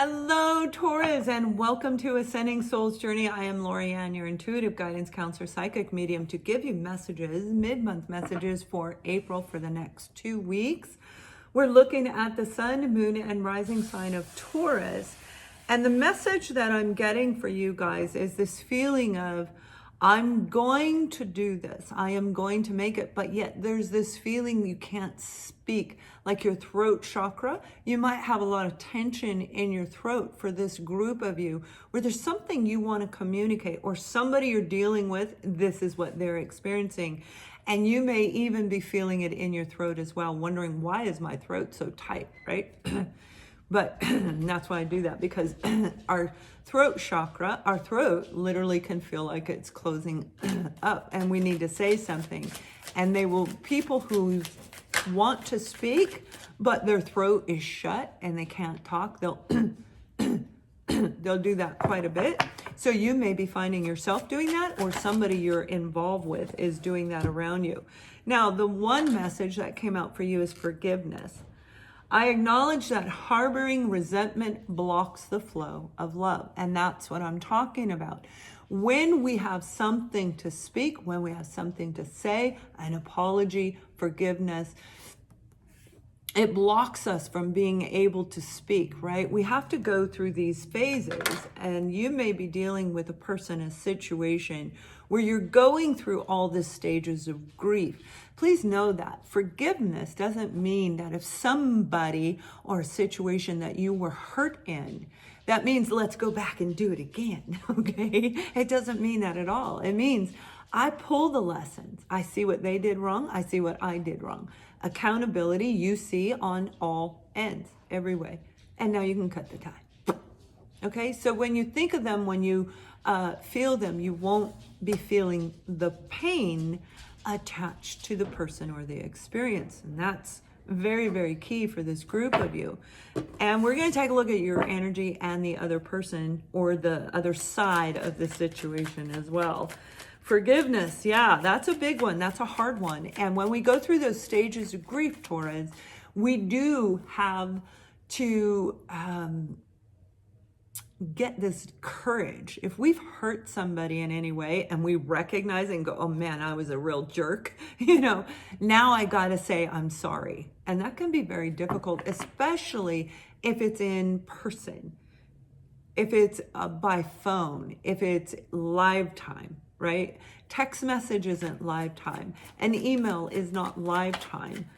Hello, Taurus, and welcome to Ascending Soul's Journey. I am Lorianne, your intuitive guidance counselor, psychic medium, to give you messages, mid-month messages for April for the next 2 weeks. We're looking at the sun, moon, and rising sign of Taurus. And the message that I'm getting for you guys is this feeling of, I'm going to do this. I am going to make it. But yet there's this feeling you can't speak, like your throat chakra. You might have a lot of tension in your throat for this group of you where there's something you want to communicate, or somebody you're dealing with, this is what they're experiencing. And you may even be feeling it in your throat as well, wondering, why is my throat so tight, right? But that's why I do that, because our throat chakra, our throat literally can feel like it's closing up and we need to say something. And people who want to speak, but their throat is shut and they can't talk, they'll do that quite a bit. So you may be finding yourself doing that, or somebody you're involved with is doing that around you. Now, the one message that came out for you is forgiveness. I acknowledge that harboring resentment blocks the flow of love. And that's what I'm talking about. When we have something to speak, when we have something to say, an apology, forgiveness, it blocks us from being able to speak, right? We have to go through these phases, and you may be dealing with a person, a situation where you're going through all the stages of grief. Please know that forgiveness doesn't mean that if somebody or a situation that you were hurt in, that means let's go back and do it again, okay? It doesn't mean that at all. It means I pull the lessons. I see what they did wrong. I see what I did wrong. Accountability you see on all ends, every way. And now you can cut the tie. Okay, so when you think of them, when you feel them, you won't be feeling the pain attached to the person or the experience. And that's very, very key for this group of you. And we're going to take a look at your energy and the other person, or the other side of the situation as well. Forgiveness, yeah, that's a big one. That's a hard one. And when we go through those stages of grief, Taurus, we do have to get this courage. If we've hurt somebody in any way and we recognize and go, oh man, I was a real jerk, now I got to say I'm sorry. And that can be very difficult, especially if it's in person, if it's by phone, if it's live time, right? Text message isn't live time. An email is not live time.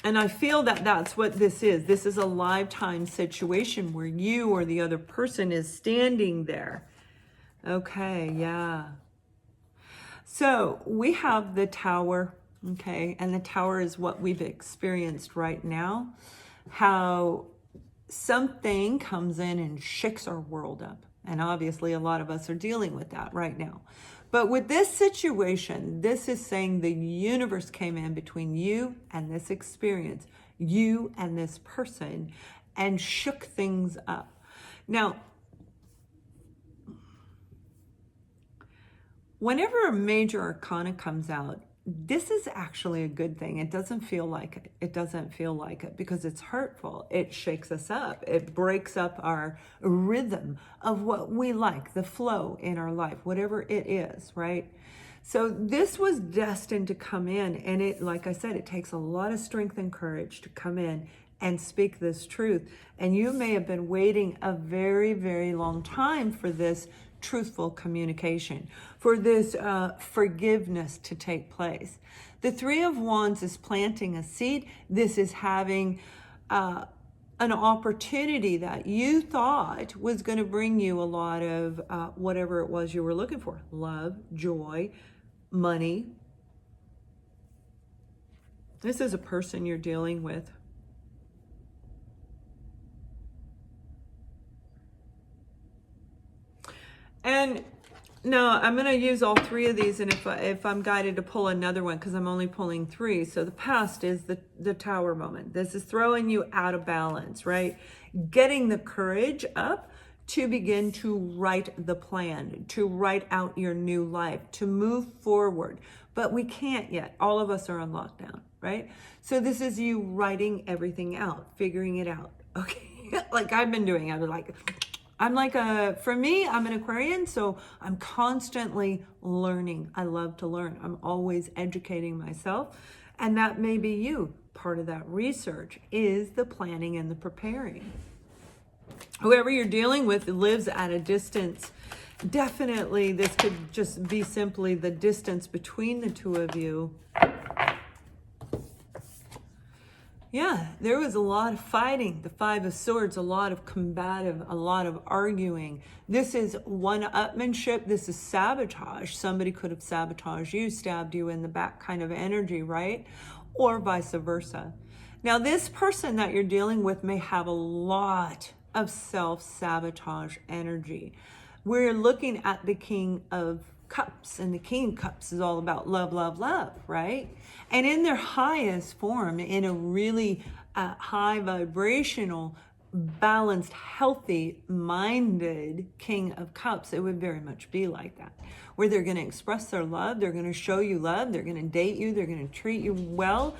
And I feel that that's what this is. This is a live time situation where you or the other person is standing there. Okay, yeah. So we have the Tower, okay? And the Tower is what we've experienced right now. How something comes in and shakes our world up. And obviously a lot of us are dealing with that right now. But with this situation, this is saying the universe came in between you and this experience, you and this person, and shook things up. Now, whenever a major arcana comes out, this is actually a good thing. It doesn't feel like it. It doesn't feel like it because it's hurtful. It shakes us up. It breaks up our rhythm of what we like, the flow in our life, whatever it is, right? So this was destined to come in, and it, like I said, it takes a lot of strength and courage to come in and speak this truth. And you may have been waiting a very, very long time for this truthful communication, for this forgiveness to take place. The Three of Wands is planting a seed. This is having an opportunity that you thought was going to bring you a lot of whatever it was you were looking for: love, joy, money. This is a person you're dealing with. And no, I'm going to use all three of these, and if I'm guided to pull another one, because I'm only pulling three. So the past is the Tower moment. This is throwing you out of balance, right? Getting the courage up to begin to write the plan, to write out your new life, to move forward. But we can't yet. All of us are on lockdown, right? So this is you writing everything out, figuring it out. Okay. like I've been doing. For me, I'm an Aquarian, so I'm constantly learning. I love to learn. I'm always educating myself. And that may be you. Part of that research is the planning and the preparing. Whoever you're dealing with lives at a distance. Definitely, this could just be simply the distance between the two of you. Yeah, there was a lot of fighting. The Five of Swords, a lot of combative, a lot of arguing. This is one-upmanship. This is sabotage. Somebody could have sabotaged you, stabbed you in the back kind of energy, right? Or vice versa. Now, this person that you're dealing with may have a lot of self-sabotage energy. We're looking at the King of Cups, and the King of Cups is all about love, love, love, right? And in their highest form, in a really high vibrational, balanced, healthy minded King of Cups, it would very much be like that, where they're going to express their love, they're going to show you love, they're going to date you, they're going to treat you well.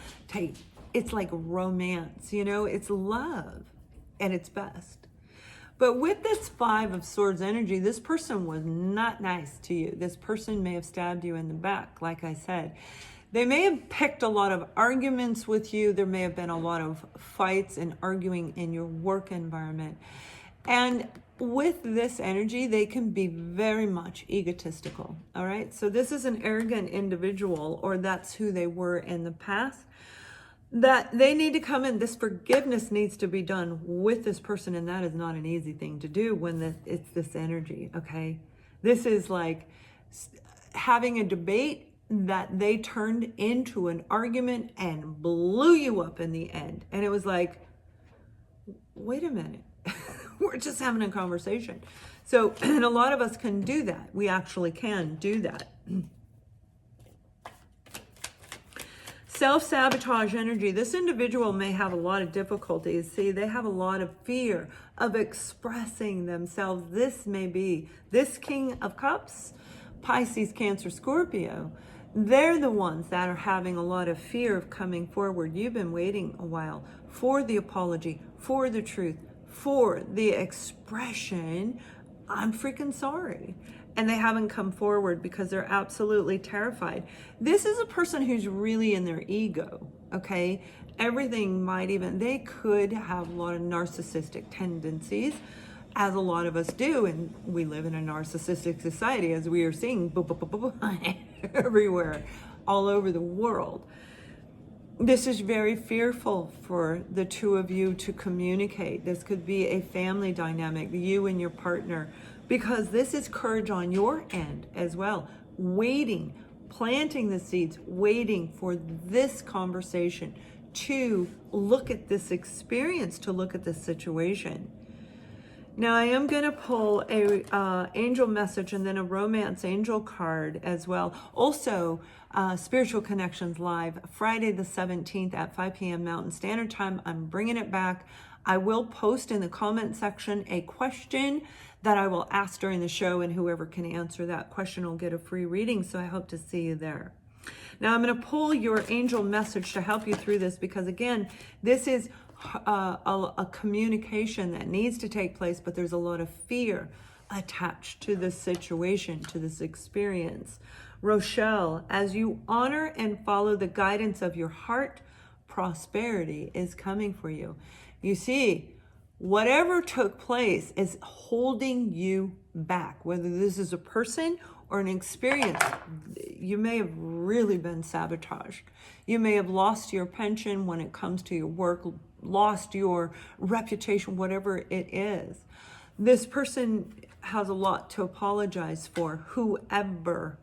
It's like romance, it's love at its best. But with this Five of Swords energy, this person was not nice to you. This person may have stabbed you in the back, like I said. They may have picked a lot of arguments with you. There may have been a lot of fights and arguing in your work environment. And with this energy, they can be very much egotistical, all right? So this is an arrogant individual, or that's who they were in the past, that they need to come in. This forgiveness needs to be done with this person, and that is not an easy thing to do when it's this energy, okay? This is like having a debate that they turned into an argument and blew you up in the end. And it was like, wait a minute, we're just having a conversation. So, and a lot of us can do that. We actually can do that. Self-sabotage energy. This individual may have a lot of difficulties. See, they have a lot of fear of expressing themselves. This may be this King of Cups, Pisces, Cancer, Scorpio. They're the ones that are having a lot of fear of coming forward. You've been waiting a while for the apology, for the truth, for the expression, I'm freaking sorry. And they haven't come forward because they're absolutely terrified. This is a person who's really in their ego, okay? Everything they could have a lot of narcissistic tendencies, as a lot of us do, and we live in a narcissistic society, as we are seeing everywhere, all over the world. This is very fearful for the two of you to communicate. This could be a family dynamic, you and your partner, because this is courage on your end as well. Waiting, planting the seeds, waiting for this conversation to look at this experience, to look at this situation. Now, I am going to pull a angel message and then a romance angel card as well. Also, Spiritual Connections Live, Friday the 17th at 5 p.m. Mountain Standard Time. I'm bringing it back. I will post in the comment section a question that I will ask during the show, and whoever can answer that question will get a free reading. So I hope to see you there. Now, I'm going to pull your angel message to help you through this, because again, this is a communication that needs to take place, but there's a lot of fear attached to this situation, to this experience. Rochelle, as you honor and follow the guidance of your heart, prosperity is coming for you. You see, whatever took place is holding you back, whether this is a person or an experience. You may have really been sabotaged. You may have lost your pension when it comes to your work, lost your reputation, whatever it is. This person has a lot to apologize for. Whoever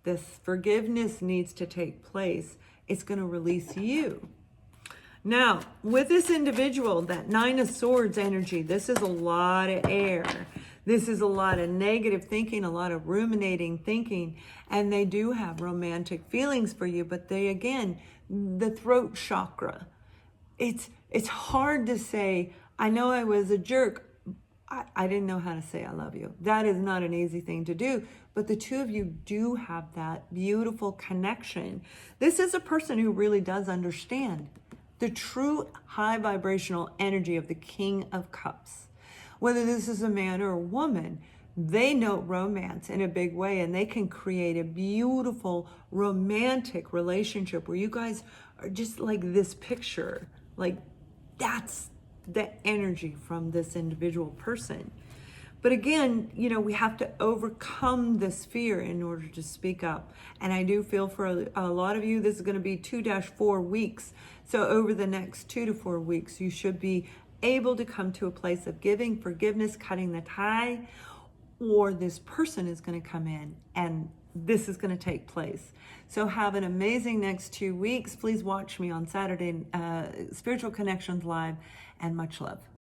this forgiveness needs to take place, it's going to release you. Now, with this individual, that Nine of Swords energy, this is a lot of air. This is a lot of negative thinking, a lot of ruminating thinking, and they do have romantic feelings for you, but they, again, the throat chakra. It's hard to say, I know I was a jerk. I didn't know how to say I love you. That is not an easy thing to do, but the two of you do have that beautiful connection. This is a person who really does understand the true high vibrational energy of the King of Cups. Whether this is a man or a woman, they know romance in a big way, and they can create a beautiful romantic relationship where you guys are just like this picture. Like, that's the energy from this individual person. But again, you know, we have to overcome this fear in order to speak up. And I do feel for a lot of you, this is going to be 2-4 weeks. So over the next 2 to 4 weeks, you should be able to come to a place of giving, forgiveness, cutting the tie, or this person is going to come in and this is going to take place. So have an amazing next 2 weeks. Please watch me on Saturday, Spiritual Connections Live, and much love.